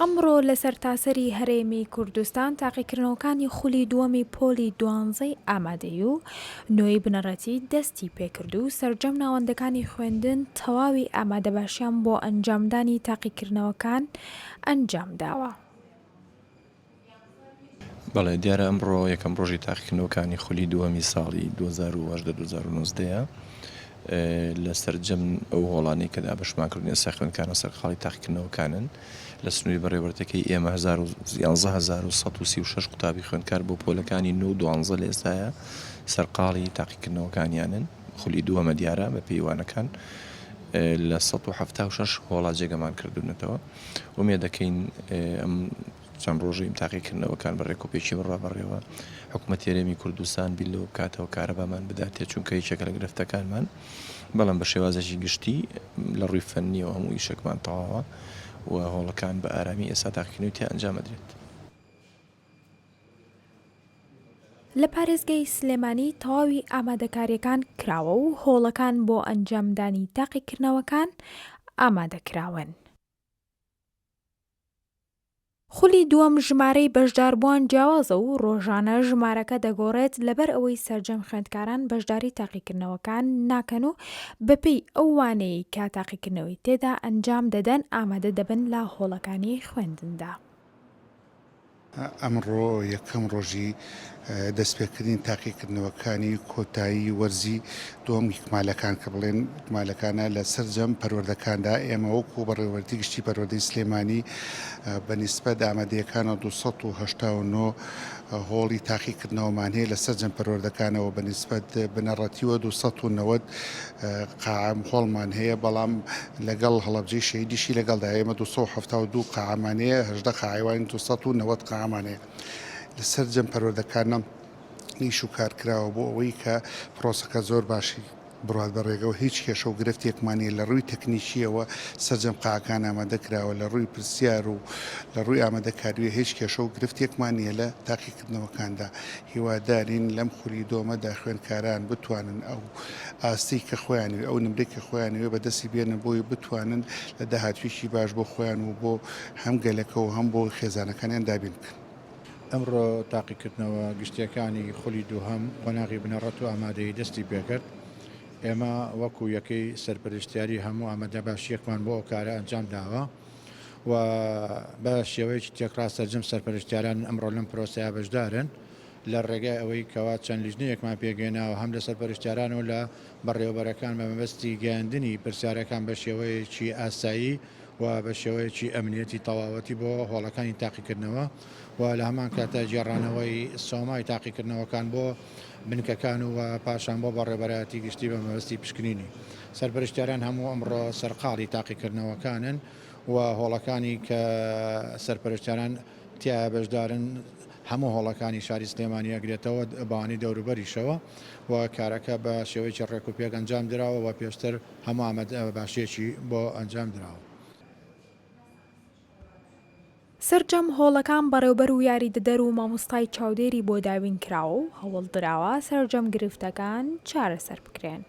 ئەمڕۆ لە سەرتاسەری هەرێمی کوردستان تاقیکردنەوەکانی خولی دووەمی پۆلی 12 ئامادەیی و نۆی بنەڕەتی دەستی پێکرد و سەرجەم ناوەندەکانی خوێندن تەواوی ئامادەباشیان بۆ ئەنجامدانی تاقیکردنەوەکان ئەنجام داوە. بەڵێ دیارە ئەمڕۆ یەکەم ڕۆژی تاقیکردنەوەکانی خولی دووەمی ساڵی 2018-2019 لە سەرجەم ئەو هۆڵانەی کە دابەشمانکردنی ئێستا خوێندکارە سەرقاڵی تاقیکردنەوەکانن لە سنووری بەڕێوەبەرەکەی ئێمە 11,136 قوتابی خوێندکار بۆ پۆلەکانی 9 و 12 لە ئێستاە سەرقاڵی تاقیکردنەوەکانیانن خولی دووەمە دیارە بە پەیوانەکان لە 176 هۆڵا جێگەمان کردوونەتەوە ومێ دەکەین ئەم چەند ڕۆژەی تاقیکردنەوەکان بە ڕێکۆپێکی بڕابەڕێەوە حکوومەت هەرێمی کوردستان بیلەوە بکاتەوە کارەبامان بداتێت چونکە هیچێکە لە گرفتەکانمان بەڵام بە شێوازێکی گشتی لە ڕووی فەنیەوە هەموو ئیشێکمان تەواوە و هۆڵەکان بە ئارامی ئێستا تاقیکردنەوەی تیا ئەنجامەدرێت. لە پارێزگای سلێمانی تەواوی ئامادەکاریەکان کراوە و هۆڵەکان بۆ ئەنجامدانی تاقیکردنەوەکان ئامادەکراون. خولی دووەم ژمارەی بەشداربووان جیاوازە و ڕۆژانە ژمارەکە دەگۆڕێت لەبەر ئەوەی سەرجەم خوێندکاران بەشداری تاقیکردنەوەکان ناکەن و بەپێی ئەو وانەیە کە تاقیکردنەوەی تێدا ئەنجام دەدەن ئامادە دەبن لە هۆڵەکانی خوێندندا. ئەمڕۆ یەکەم ڕۆژی دەستپێکردنی تاقیکردنەوەکانی کۆتایی وەرزی دۆم کمالەکان کە بڵێن کمالەکانە لە سەرجەم پەروەردەکاندا ئێمە وەکو بەڕێوەبەری گشتی پەروەردەی سلێمانی بەنسبەت ئامادەیەکانە 289 هۆڵی تاقیکردنەوەمان هەیە لە سەرجەم پەروەردەکانەوە بەنسبەت بنەڕەتیوە 290 قاعام هۆڵمان هەیە بەڵام لەگەڵ هەڵەبجەی شەیدیشی لەگەڵدا ئێمە 272 قاعامان هەیە 18 قاعیوانی 290 قاعامان هەیە لە سەرجەم پەروەردەکانە نیش و کارکراوە بۆ ئەوەی کە پرۆسەکە زۆر باشی بڕات بەڕێگەوە هیچ کێشە و گرفتێکمانە لە ڕووی تەکنیکیەوە سەرجەم قاعەکان ئامادەکراوە لە ڕووی پرسیار و لە ڕووی ئامادەکاریوە هیچ کێشە و گرفتێکمانە لە تاقیکردنەوەکاندا هیوادارین لەم خولی دۆمەدا خوێندکاران بتوانن ئەو ئاستی کە خۆیانوێ ئەو نمرەی کە خۆیانوێ بەدەستی بێنە بۆی بتوانن لە داهاتوێکی باش بۆ خۆیان و بۆ هەم گەلەکە و هەم بۆ خێزانەکانیان دابین بکەن. ئەمڕۆ تاقیکردنەوە گشتیەکانی خولی دووهەم قۆناغی بنەڕەت و ئامادەی دەستی پێکرد. ئێمە وەکو یەکەی سەرپەرشتیاری هەموو ئامادە باشیەکمان بۆ ئەو کارە ئەنجام داوە و بە شێوەیەکی تێکرا سەرجەم سەرپەرشتیاران ئەمڕۆ لەم پرۆسەیە بەشدارن لە ڕێگای ئەوەی کەوا چەند لیژنەیەکمان پێگەێناوە هەم لە سەرپەرشتیاران و لە بەڕێوەبەرەکان بە مەبەستی گەیاندنی پرسیارەکان بە شێوەیەکی ئاسایی و بە شێوەیەکی ئەمنیەتی تەواوەتی بۆ هۆڵەکانی تاقیکردنەوە و لە هەمان کاتە جێڕانەوەی سۆمای تاقیکردنەوەکان بۆ بنکەکان و پاشان بۆ بەڕێبەرایەتی گشتی بە مەبەستی پشکنینی سەرپەرشتیاران هەموو ئەمڕۆ سەرقاڵی تاقیکردنەوەکانن و هۆڵەکانی کە سەرپەرشتیاران تیا بەشدارن هەموو هۆڵەکانی شاری سلێمانی ئەگرێتەوە بەوانی دەوروبەریشەوە و کارەکە بە شێوەیەکی ڕێک و پێک ئەنجام درراوە و پێشتر هەموو ئامادە باشیەکی بۆ ئەنجام درراوە. سەرجەم هۆڵەکان بەڕێوەبەر و یاریدەدەر و مامۆستای چاودێری بۆ داوین کراوە و هەوڵ دراوە سەرجەم گرفتەکان چارەسەر بکرێن.